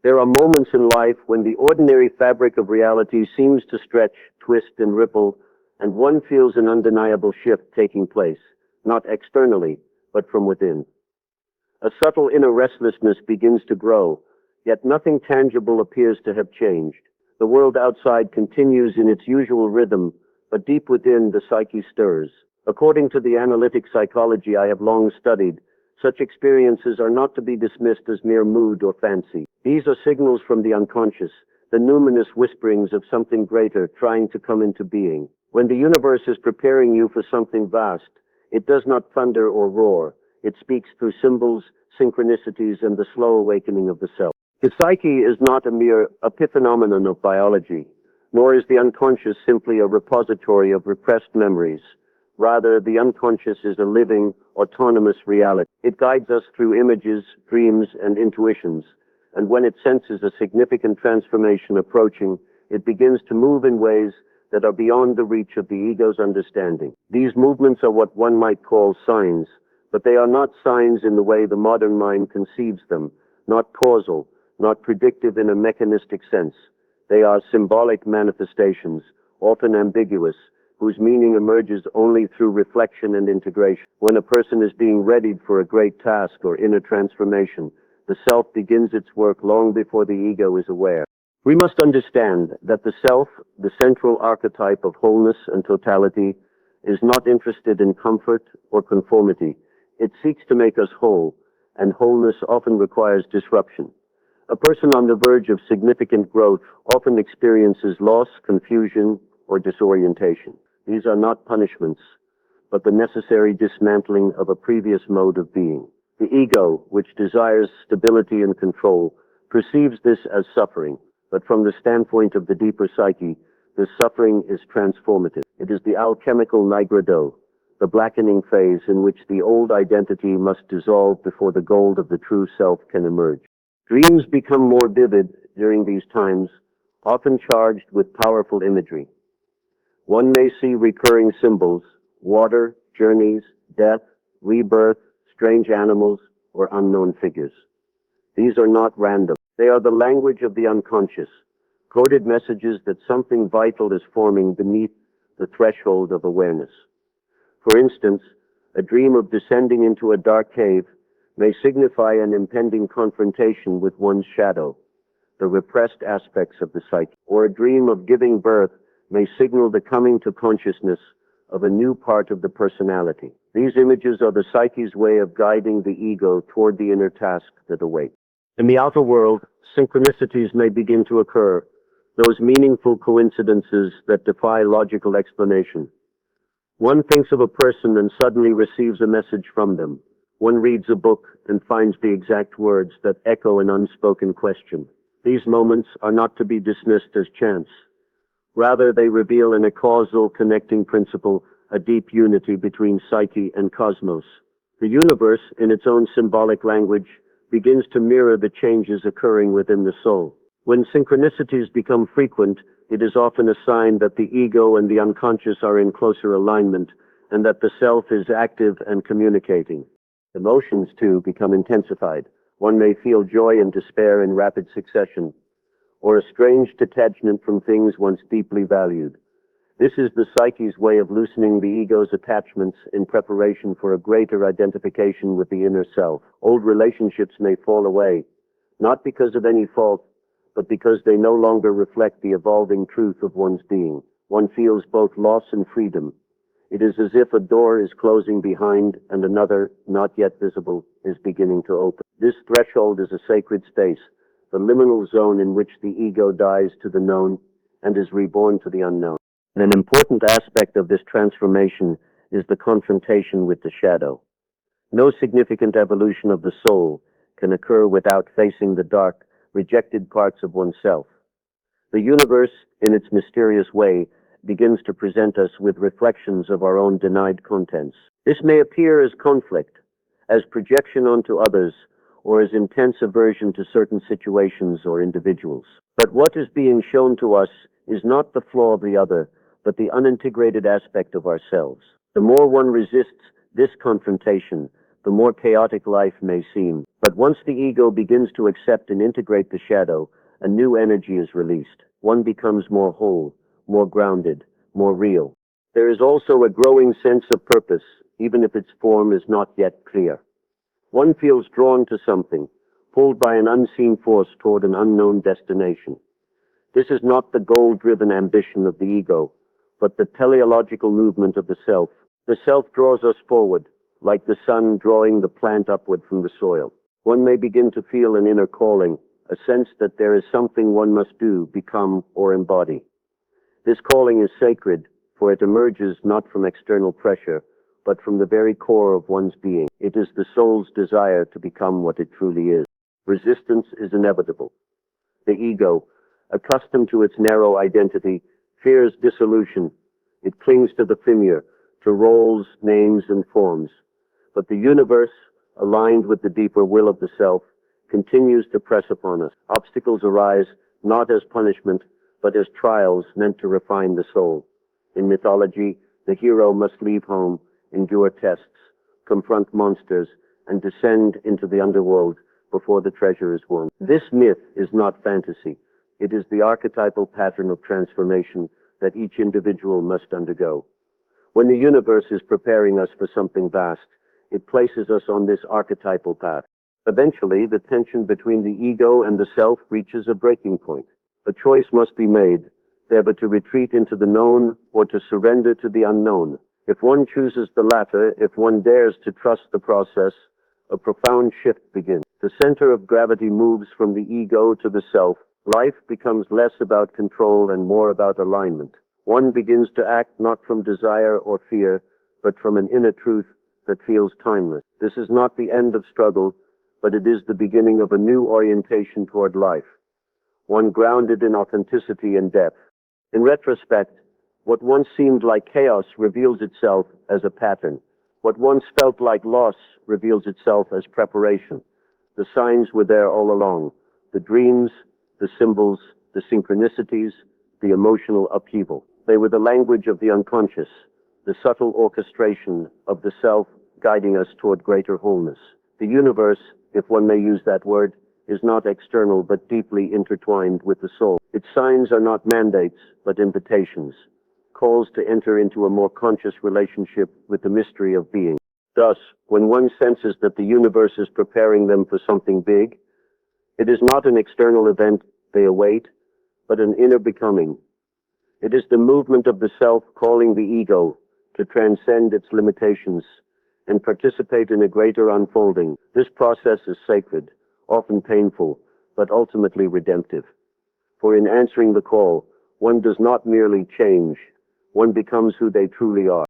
There are moments in life when the ordinary fabric of reality seems to stretch, twist, and ripple, and one feels an undeniable shift taking place, not externally, but from within. A subtle inner restlessness begins to grow, yet nothing tangible appears to have changed. The world outside continues in its usual rhythm, but deep within the psyche stirs. According to the analytic psychology I have long studied, such experiences are not to be dismissed as mere mood or fancy. These are signals from the unconscious, the numinous whisperings of something greater trying to come into being. When the universe is preparing you for something vast, it does not thunder or roar. It speaks through symbols, synchronicities, and the slow awakening of the self. The psyche is not a mere epiphenomenon of biology, nor is the unconscious simply a repository of repressed memories. Rather, the unconscious is a living, autonomous reality. It guides us through images, dreams, and intuitions, and when it senses a significant transformation approaching, it begins to move in ways that are beyond the reach of the ego's understanding. These movements are what one might call signs, but they are not signs in the way the modern mind conceives them, not causal, not predictive in a mechanistic sense. They are symbolic manifestations, often ambiguous, whose meaning emerges only through reflection and integration. When a person is being readied for a great task or inner transformation, the self begins its work long before the ego is aware. We must understand that the self, the central archetype of wholeness and totality, is not interested in comfort or conformity. It seeks to make us whole, and wholeness often requires disruption. A person on the verge of significant growth often experiences loss, confusion, or disorientation. These are not punishments, but the necessary dismantling of a previous mode of being. The ego, which desires stability and control, perceives this as suffering, but from the standpoint of the deeper psyche, this suffering is transformative. It is the alchemical nigredo, the blackening phase in which the old identity must dissolve before the gold of the true self can emerge. Dreams become more vivid during these times, often charged with powerful imagery. One may see recurring symbols, water, journeys, death, rebirth, strange animals, or unknown figures. These are not random. They are the language of the unconscious, coded messages that something vital is forming beneath the threshold of awareness. For instance, a dream of descending into a dark cave may signify an impending confrontation with one's shadow, the repressed aspects of the psyche, or a dream of giving birth may signal the coming to consciousness of a new part of the personality. These images are the psyche's way of guiding the ego toward the inner task that awaits. In the outer world, synchronicities may begin to occur, those meaningful coincidences that defy logical explanation. One thinks of a person and suddenly receives a message from them. One reads a book and finds the exact words that echo an unspoken question. These moments are not to be dismissed as chance. Rather, they reveal in a causal connecting principle a deep unity between psyche and cosmos. The universe, in its own symbolic language, begins to mirror the changes occurring within the soul. When synchronicities become frequent, it is often a sign that the ego and the unconscious are in closer alignment and that the self is active and communicating. Emotions, too, become intensified. One may feel joy and despair in rapid succession, or a strange detachment from things once deeply valued. This is the psyche's way of loosening the ego's attachments in preparation for a greater identification with the inner self. Old relationships may fall away, not because of any fault, but because they no longer reflect the evolving truth of one's being. One feels both loss and freedom. It is as if a door is closing behind and another, not yet visible, is beginning to open. This threshold is a sacred space, the liminal zone in which the ego dies to the known and is reborn to the unknown. And an important aspect of this transformation is the confrontation with the shadow. No significant evolution of the soul can occur without facing the dark, rejected parts of oneself. The universe, in its mysterious way, begins to present us with reflections of our own denied contents. This may appear as conflict, as projection onto others, or as intense aversion to certain situations or individuals. But what is being shown to us is not the flaw of the other, but the unintegrated aspect of ourselves. The more one resists this confrontation, the more chaotic life may seem. But once the ego begins to accept and integrate the shadow, a new energy is released. One becomes more whole, more grounded, more real. There is also a growing sense of purpose, even if its form is not yet clear. One feels drawn to something, pulled by an unseen force toward an unknown destination. This is not the goal-driven ambition of the ego, but the teleological movement of the self. The self draws us forward, like the sun drawing the plant upward from the soil. One may begin to feel an inner calling, a sense that there is something one must do, become, or embody. This calling is sacred, for it emerges not from external pressure, but from the very core of one's being. It is the soul's desire to become what it truly is. Resistance is inevitable. The ego, accustomed to its narrow identity, fears dissolution. It clings to the familiar, to roles, names, and forms. But the universe, aligned with the deeper will of the self, continues to press upon us. Obstacles arise not as punishment, but as trials meant to refine the soul. In mythology, the hero must leave home, endure tests, confront monsters, and descend into the underworld before the treasure is won. This myth is not fantasy. It is the archetypal pattern of transformation that each individual must undergo. When the universe is preparing us for something vast, it places us on this archetypal path. Eventually, the tension between the ego and the self reaches a breaking point. A choice must be made, either to retreat into the known or to surrender to the unknown. If one chooses the latter, if one dares to trust the process, a profound shift begins. The center of gravity moves from the ego to the self. Life becomes less about control and more about alignment. One begins to act not from desire or fear, but from an inner truth that feels timeless. This is not the end of struggle, but it is the beginning of a new orientation toward life, one grounded in authenticity and depth. In retrospect, what once seemed like chaos reveals itself as a pattern. What once felt like loss reveals itself as preparation. The signs were there all along. The dreams, the symbols, the synchronicities, the emotional upheaval. They were the language of the unconscious, the subtle orchestration of the self guiding us toward greater wholeness. The universe, if one may use that word, is not external but deeply intertwined with the soul. Its signs are not mandates, but invitations, calls to enter into a more conscious relationship with the mystery of being. Thus, when one senses that the universe is preparing them for something big, it is not an external event they await, but an inner becoming. It is the movement of the self calling the ego to transcend its limitations and participate in a greater unfolding. This process is sacred, often painful, but ultimately redemptive. For in answering the call, one does not merely change, one becomes who they truly are.